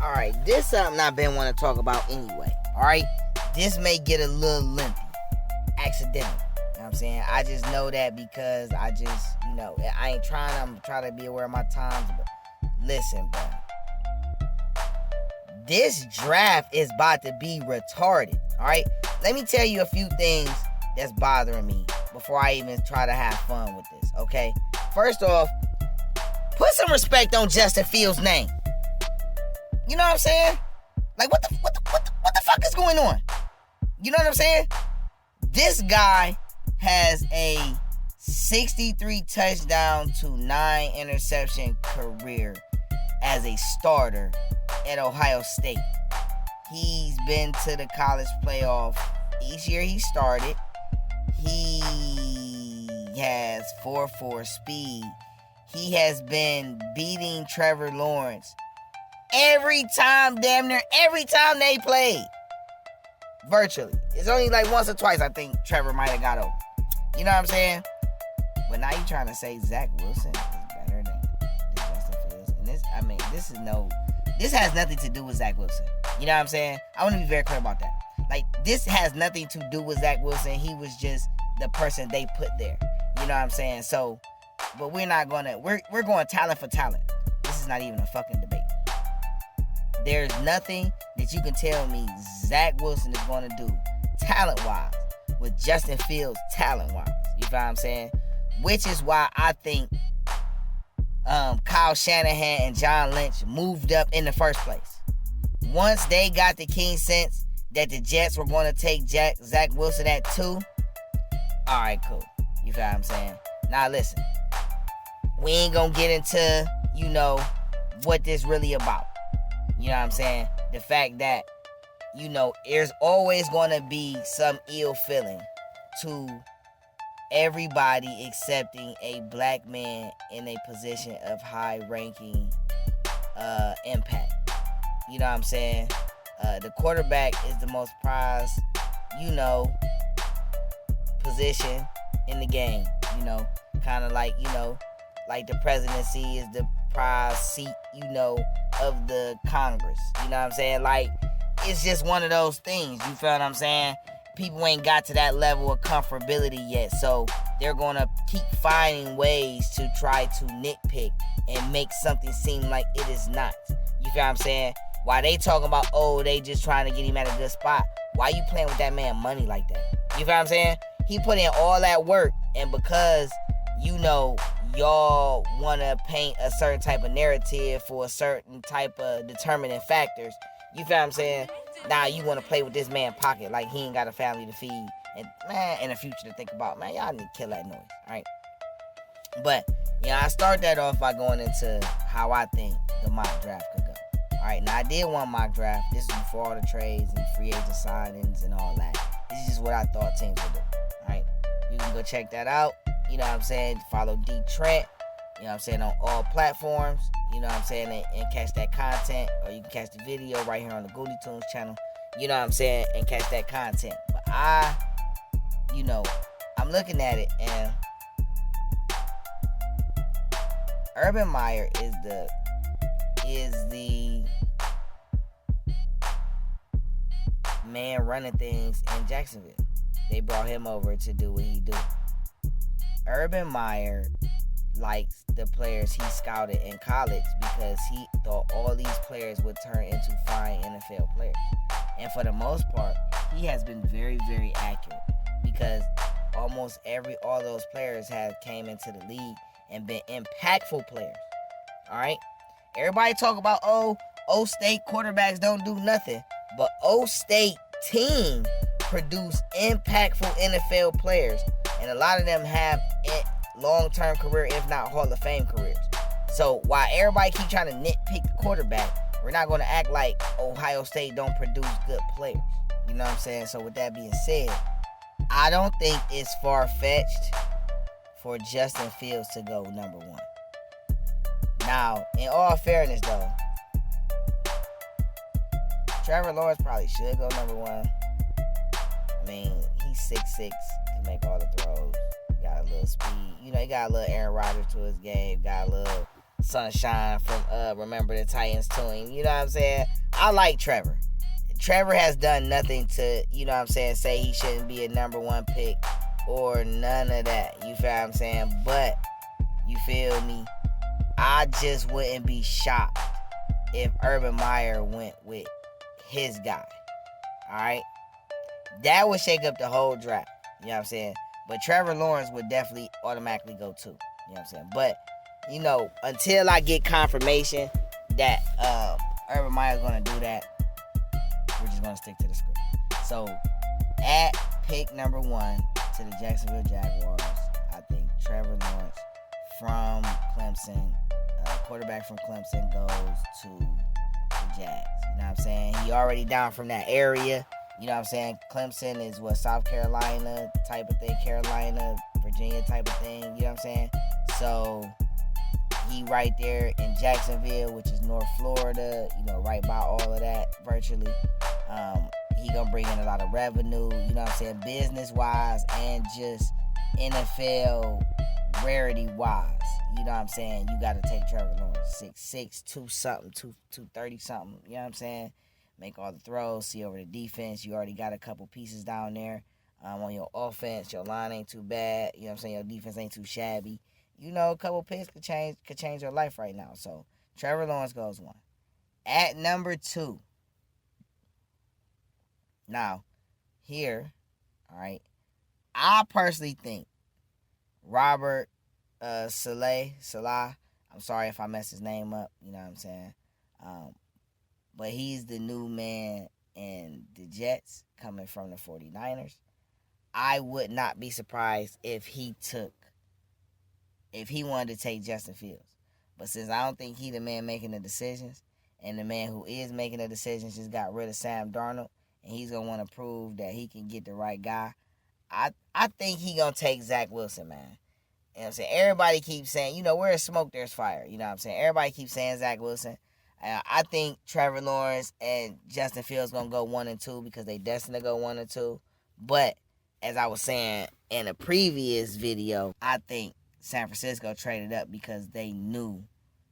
Alright, this something I've been wanting to talk about anyway. Alright? This may get a little lengthy. Accidentally. You know what I'm saying? I just know that because I just, I ain't trying. I'm trying to be aware of my times. But listen, bro. This draft is about to be retarded. Alright? Let me tell you a few things that's bothering me before I even try to have fun with this. Okay? First off, put some respect on Justin Fields' name. You know what I'm saying? Like, what the fuck is going on? You know what I'm saying? This guy has a 63 touchdown to 9 interception career as a starter at Ohio State. He's been to the college playoff each year he started. He has 4.4 speed. He has been beating Trevor Lawrence damn near every time they played. Virtually. It's only like once or twice I think Trevor might have got over. You know what I'm saying? But now you're trying to say Zach Wilson is better than Justin Fields. And this has nothing to do with Zach Wilson. You know what I'm saying? I want to be very clear about that. Like, this has nothing to do with Zach Wilson. He was just the person they put there. You know what I'm saying? So, but we're going talent for talent. This is not even a fucking debate. There's nothing that you can tell me Zach Wilson is going to do talent-wise with Justin Fields talent-wise. You feel what I'm saying? Which is why I think Kyle Shanahan and John Lynch moved up in the first place. Once they got the keen sense that the Jets were going to take Zach Wilson at 2, all right, cool. You feel what I'm saying? Now, listen. We ain't going to get into, what this really about. You know what I'm saying? The fact that, there's always going to be some ill feeling to everybody accepting a black man in a position of high-ranking impact. You know what I'm saying? The quarterback is the most prized, position in the game. Kind of like, like the presidency is the prize seat, of the Congress. You know what I'm saying? Like, it's just one of those things. You feel what I'm saying? People ain't got to that level of comfortability yet. So they're going to keep finding ways to try to nitpick and make something seem like it is not. You feel what I'm saying? While they talking about, they just trying to get him at a good spot. Why you playing with that man money like that? You feel what I'm saying? He put in all that work, and because, y'all want to paint a certain type of narrative for a certain type of determining factors, you feel what I'm saying? Now you want to play with this man's pocket like he ain't got a family to feed. And, man, in the future to think about, man, y'all need to kill that noise, all right? But, I start that off by going into how I think the mock draft could go. All right, now I did one mock draft. This is before all the trades and free agent signings and all that. This is just what I thought teams would do, all right? You can go check that out. You know what I'm saying? Follow DeeTrynt, on all platforms. You know what I'm saying? And catch that content. Or you can catch the video right here on the Goody Tunes channel. You know what I'm saying? And catch that content. But I'm looking at it, and Urban Meyer is the man running things in Jacksonville. They brought him over to do what he do. Urban Meyer likes the players he scouted in college because he thought all these players would turn into fine NFL players. And for the most part, he has been very, very accurate because almost all those players have came into the league and been impactful players. All right? Everybody talk about, O-State quarterbacks don't do nothing. But O-State team produce impactful NFL players. And a lot of them have long-term career, if not Hall of Fame careers. So while everybody keep trying to nitpick the quarterback, we're not going to act like Ohio State don't produce good players. You know what I'm saying? So with that being said, I don't think it's far-fetched for Justin Fields to go number 1. Now, in all fairness, though, Trevor Lawrence probably should go number one. I mean, he's 6'6", can make all the throws. Got a little speed. You know, he got a little Aaron Rodgers to his game. Got a little sunshine from Remember the Titans to him. You know what I'm saying? I like Trevor. Trevor has done nothing to, you know what I'm saying, say he shouldn't be a number one pick or none of that. You feel what I'm saying? But, you feel me? I just wouldn't be shocked if Urban Meyer went with his guy. Alright? That would shake up the whole draft. You know what I'm saying? But Trevor Lawrence would definitely automatically go too. You know what I'm saying? But, you know, until I get confirmation that Urban Meyer's going to do that, we're just going to stick to the script. So, at pick number 1 to the Jacksonville Jaguars, I think Trevor Lawrence from Clemson, quarterback from Clemson, goes to the Jags. You know what I'm saying? He already down from that area. You know what I'm saying? Clemson is what, South Carolina type of thing, Carolina, Virginia type of thing. You know what I'm saying? So, he right there in Jacksonville, which is North Florida, you know, right by all of that virtually. He gonna bring in a lot of revenue, you know what I'm saying, business-wise and just NFL rarity-wise. You know what I'm saying? You got to take Trevor Lawrence, 6'6", 2-something, 230-something, you know what I'm saying? Make all the throws, see over the defense. You already got a couple pieces down there on your offense. Your line ain't too bad, you know what I'm saying? Your defense ain't too shabby. You know, a couple picks could change your life right now. So, Trevor Lawrence goes 1. At number 2, now, here, all right, I personally think Robert Salah, I'm sorry if I messed his name up, you know what I'm saying, but he's the new man in the Jets coming from the 49ers. I would not be surprised if he wanted to take Justin Fields. But since I don't think he the man making the decisions, and the man who is making the decisions just got rid of Sam Darnold, and he's going to want to prove that he can get the right guy, I think he going to take Zach Wilson, man. You know what I'm saying? Everybody keeps saying, you know, where there's smoke, there's fire. You know what I'm saying? Everybody keeps saying Zach Wilson. I think Trevor Lawrence and Justin Fields going to go 1 and 2 because they destined to go 1 and 2. But, as I was saying in a previous video, I think San Francisco traded up because they knew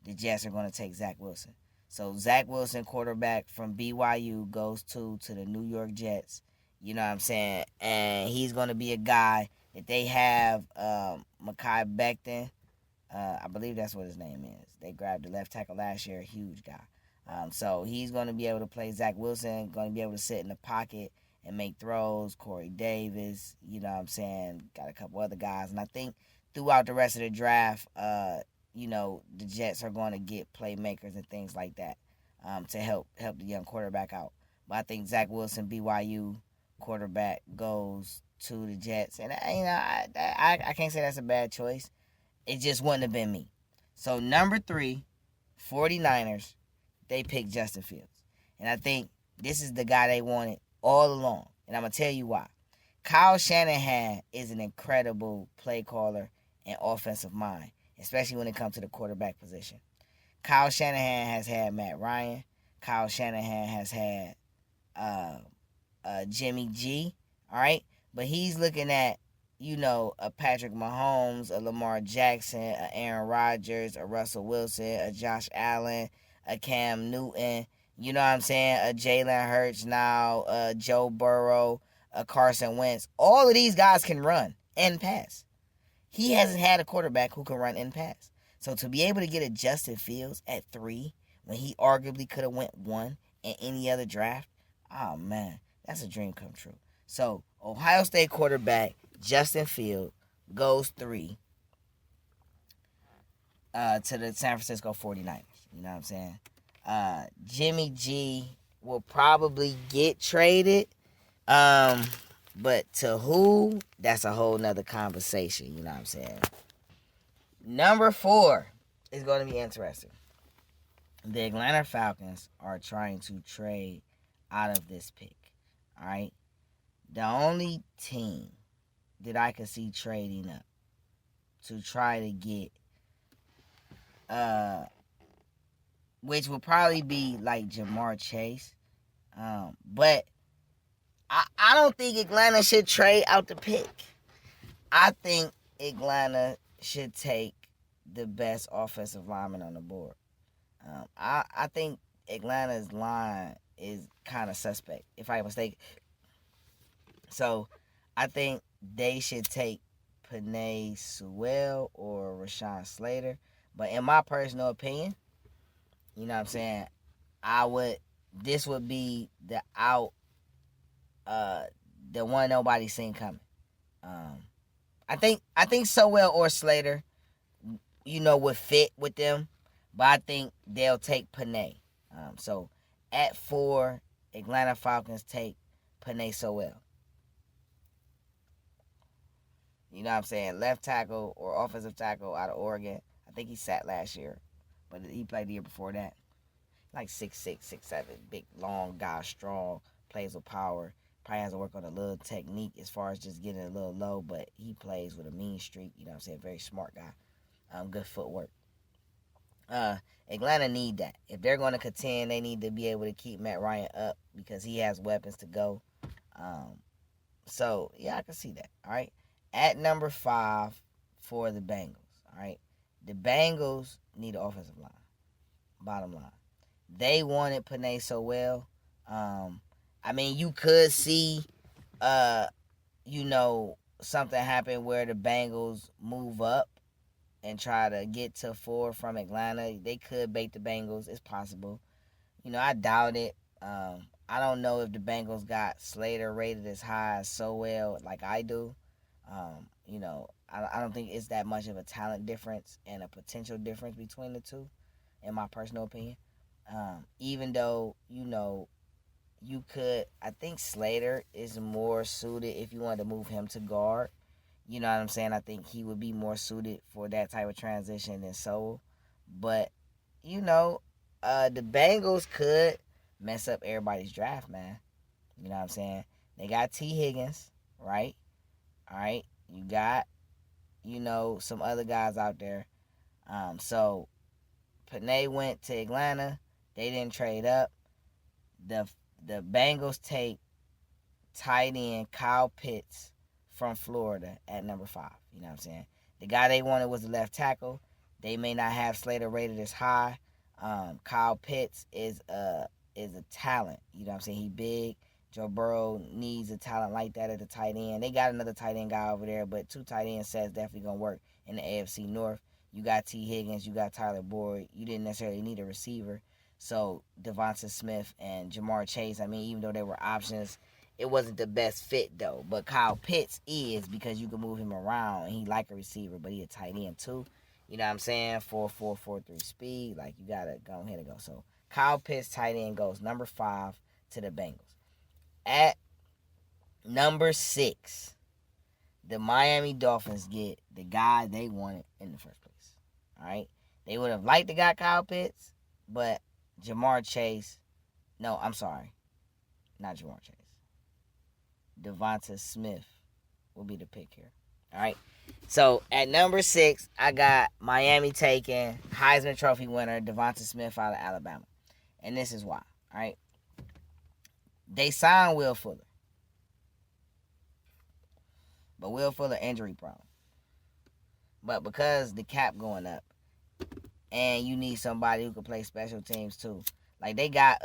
the Jets are going to take Zach Wilson. So, Zach Wilson, quarterback from BYU, goes to the New York Jets. You know what I'm saying? And he's going to be a guy that they have, Mekhi Becton. I believe that's what his name is. They grabbed the left tackle last year, a huge guy. So, he's going to be able to play Zach Wilson, going to be able to sit in the pocket and make throws. Corey Davis, you know what I'm saying? Got a couple other guys. And I think throughout the rest of the draft, you know, the Jets are going to get playmakers and things like that to help the young quarterback out. But I think Zach Wilson, BYU quarterback, goes to the Jets. And, you know, I can't say that's a bad choice. It just wouldn't have been me. So, number 3, 49ers, they picked Justin Fields. And I think this is the guy they wanted all along. And I'm going to tell you why. Kyle Shanahan is an incredible play caller and offensive mind, especially when it comes to the quarterback position. Kyle Shanahan has had Matt Ryan. Kyle Shanahan has had Jimmy G, all right? But he's looking at, you know, a Patrick Mahomes, a Lamar Jackson, a Aaron Rodgers, a Russell Wilson, a Josh Allen, a Cam Newton, you know what I'm saying, a Jalen Hurts now, a Joe Burrow, a Carson Wentz. All of these guys can run and pass. He hasn't had a quarterback who can run and pass. So to be able to get a Justin Fields at 3 when he arguably could have went 1 in any other draft, oh, man, that's a dream come true. So Ohio State quarterback Justin Fields goes 3 to the San Francisco 49ers. You know what I'm saying? Jimmy G will probably get traded. But to who, that's a whole nother conversation. You know what I'm saying? Number 4 is going to be interesting. The Atlanta Falcons are trying to trade out of this pick. All right? The only team that I could see trading up to try to get, which will probably be like Jamar Chase, But I don't think Atlanta should trade out the pick. I think Atlanta should take the best offensive lineman on the board. I think Atlanta's line is kind of suspect, if I'm mistaken. So I think they should take Penei Sewell or Rashawn Slater. But in my personal opinion, you know what I'm saying, this would be the one nobody's seen coming. I think Sewell or Slater, would fit with them, but I think they'll take Penei. So at 4, Atlanta Falcons take Penei Sewell. You know what I'm saying? Left tackle or offensive tackle out of Oregon. I think he sat last year, but he played the year before that. Like 6'6", 6'7", big, long guy, strong, plays with power. Probably has to work on a little technique as far as just getting a little low, but he plays with a mean streak. You know what I'm saying? Very smart guy. Good footwork. Atlanta need that. If they're going to contend, they need to be able to keep Matt Ryan up because he has weapons to go. So, yeah, I can see that. All right. At number 5 for the Bengals. All right. The Bengals need an offensive line. Bottom line. They wanted Penei Sewell. I mean, you could see, something happen where the Bengals move up and try to get to 4 from Atlanta. They could bait the Bengals. It's possible. I doubt it. I don't know if the Bengals got Slater rated as high as Sewell like I do. I don't think it's that much of a talent difference and a potential difference between the two, in my personal opinion. Even though, you could, I think Slater is more suited if you wanted to move him to guard. You know what I'm saying? I think he would be more suited for that type of transition than Sewell. But, the Bengals could mess up everybody's draft, man. You know what I'm saying? They got T. Higgins, right? All right. You got, some other guys out there. So, Penei went to Atlanta. They didn't trade up. The Bengals take tight end Kyle Pitts from Florida at number 5. You know what I'm saying? The guy they wanted was the left tackle. They may not have Slater rated as high. Kyle Pitts is a talent. You know what I'm saying? He big. Joe Burrow needs a talent like that at the tight end. They got another tight end guy over there, but 2 tight end sets definitely going to work in the AFC North. You got T. Higgins. You got Tyler Boyd. You didn't necessarily need a receiver. So Devonta Smith and Jamar Chase, I mean, even though they were options, it wasn't the best fit, though. But Kyle Pitts is, because you can move him around, and he like a receiver, but he a tight end, too. You know what I'm saying? 4.4, 4.3 speed. Like, you got to go ahead and go. So Kyle Pitts, tight end, goes number 5 to the Bengals. At number 6, the Miami Dolphins get the guy they wanted in the first place. All right? They would have liked to got Kyle Pitts, but Jamar Chase, no, I'm sorry. Not Jamar Chase. Devonta Smith will be the pick here. All right? So, at number 6, I got Miami taking Heisman Trophy winner Devonta Smith out of Alabama. And this is why. All right? They signed Will Fuller. But Will Fuller injury prone. But because the cap going up, and you need somebody who can play special teams too. Like, they got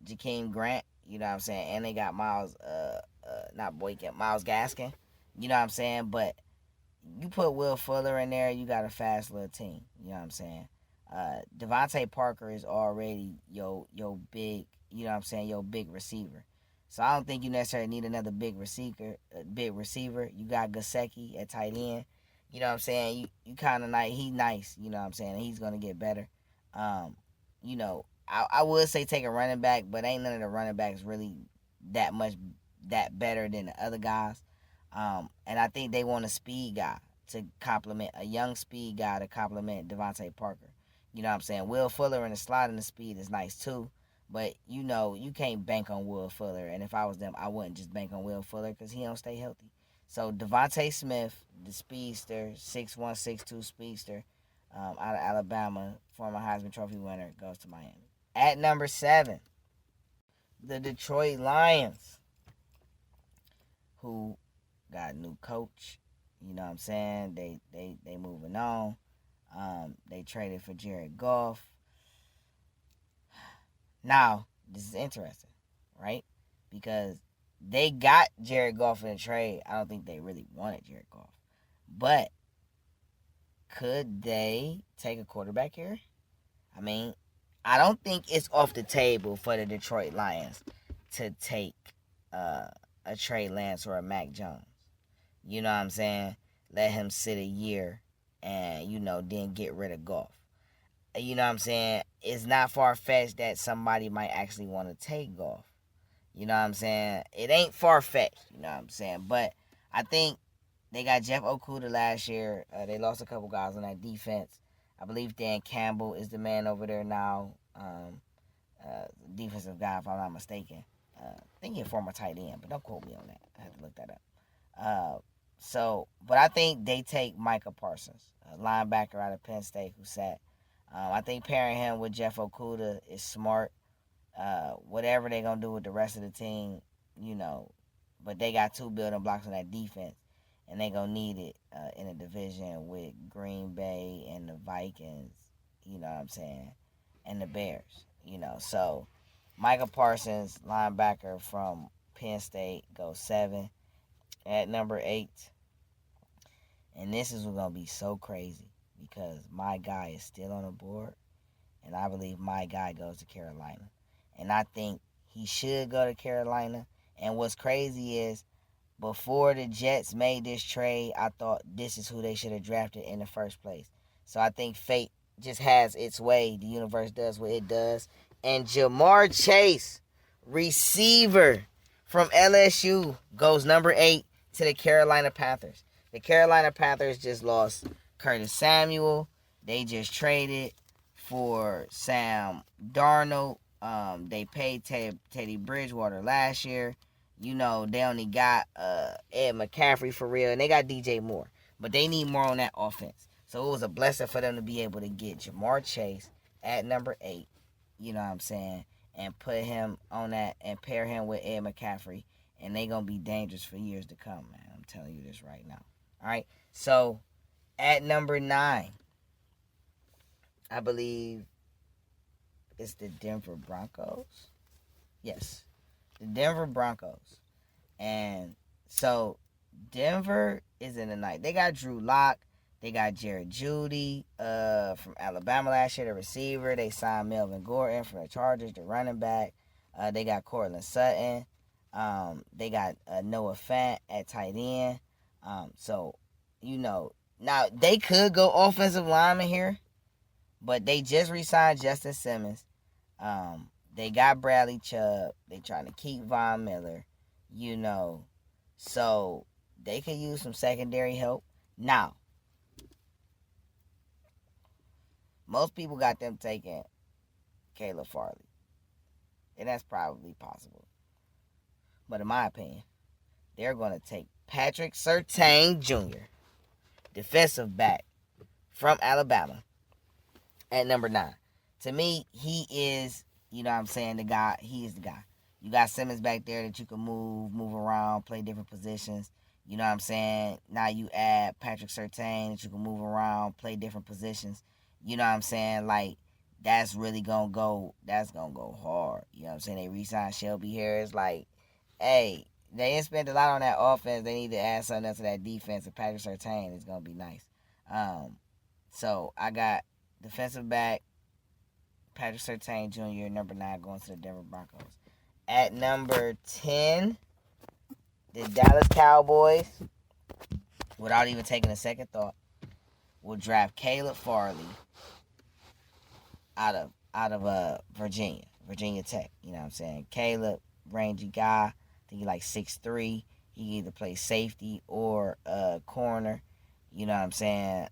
Jakeem Grant, you know what I'm saying? And they got Miles Gaskin, you know what I'm saying? But you put Will Fuller in there, you got a fast little team, you know what I'm saying? Devontae Parker is already your big, you know what I'm saying, your big receiver. So I don't think you necessarily need another big receiver. You got Gesicki at tight end. You know what I'm saying? You kind of nice. He nice. You know what I'm saying? He's going to get better. I would say take a running back, but ain't none of the running backs really that better than the other guys. And I think they want a speed guy to complement, a young speed guy to complement Devontae Parker. You know what I'm saying? Will Fuller in the slot and the speed is nice too. But, you can't bank on Will Fuller. And if I was them, I wouldn't just bank on Will Fuller because he don't stay healthy. So, Devonta Smith, the speedster, 6'1", 6'2", speedster, out of Alabama, former Heisman Trophy winner, goes to Miami. At number 7, the Detroit Lions, who got a new coach. You know what I'm saying? They moving on. They traded for Jared Goff. Now, this is interesting, right? Because they got Jared Goff in a trade. I don't think they really wanted Jared Goff. But could they take a quarterback here? I mean, I don't think it's off the table for the Detroit Lions to take a Trey Lance or a Mac Jones. You know what I'm saying? Let him sit a year and, then get rid of Goff. You know what I'm saying? It's not far-fetched that somebody might actually want to take Goff. You know what I'm saying? It ain't far-fetched, you know what I'm saying? But I think they got Jeff Okudah last year. They lost a couple guys on that defense. I believe Dan Campbell is the man over there now. Defensive guy, if I'm not mistaken. I think he's a former tight end, but don't quote me on that. I have to look that up. But I think they take Micah Parsons, a linebacker out of Penn State who sat. I think pairing him with Jeff Okudah is smart. Whatever they're going to do with the rest of the team, but they got 2 building blocks on that defense, and they're going to need it in a division with Green Bay and the Vikings, you know what I'm saying, and the Bears, So, Micah Parsons, linebacker from Penn State, goes 7 at number 8. And this is going to be so crazy because my guy is still on the board, and I believe my guy goes to Carolina. And I think he should go to Carolina. And what's crazy is before the Jets made this trade, I thought this is who they should have drafted in the first place. So I think fate just has its way. The universe does what it does. And Jamar Chase, receiver from LSU, goes number 8 to the Carolina Panthers. The Carolina Panthers just lost Curtis Samuel. They just traded for Sam Darnold. They paid Teddy Bridgewater last year. They only got Ed McCaffrey for real, and they got DJ Moore. But they need more on that offense. So it was a blessing for them to be able to get Jamar Chase at number 8, you know what I'm saying, and put him on that and pair him with Ed McCaffrey, and they going to be dangerous for years to come, man. I'm telling you this right now. All right, so at number 9, I believe it's the Denver Broncos. Yes, the Denver Broncos. And so Denver is in the night. They got Drew Lock. They got Jared Jeudy from Alabama last year, the receiver. They signed Melvin Gordon from the Chargers, the running back. They got Cortland Sutton. They got Noah Fant at tight end. Now they could go offensive lineman here, but they just re-signed Justin Simmons. They got Bradley Chubb. They trying to keep Von Miller, so they could use some secondary help. Now, most people got them taking Caleb Farley, and that's probably possible. But in my opinion, they're going to take Patrick Surtain Jr., defensive back from Alabama, at number 9. To me, he is, the guy. He is the guy. You got Simmons back there that you can move around, play different positions. You know what I'm saying? Now you add Patrick Surtain that you can move around, play different positions. You know what I'm saying? Like, that's really going to go hard. You know what I'm saying? They re-signed Shelby Harris. Like, hey, they didn't spend a lot on that offense. They need to add something else to that defense. And Patrick Surtain is going to be nice. So I got defensive back, Patrick Surtain Jr., number 9, going to the Denver Broncos. At number 10, the Dallas Cowboys, without even taking a second thought, will draft Caleb Farley out of Virginia Tech. You know what I'm saying? Caleb, rangy guy. I think he like 6'3". He either plays safety or corner. You know what I'm saying?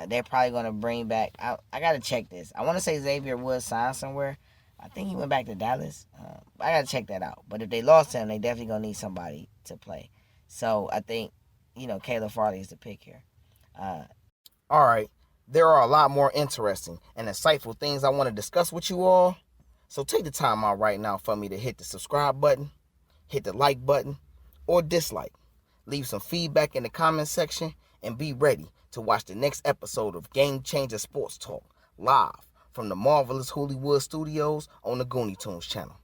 They're probably going to bring back... I got to check this. I want to say Xavier Woods signed somewhere. I think he went back to Dallas. I got to check that out. But if they lost him, they definitely going to need somebody to play. So I think, Caleb Farley is the pick here. All right. There are a lot more interesting and insightful things I want to discuss with you all. So take the time out right now for me to hit the subscribe button, hit the like button, or dislike. Leave some feedback in the comment section and be ready to watch the next episode of Game Changer Sports Talk live from the marvelous Hollywood Studios on the Goonie Tunes channel.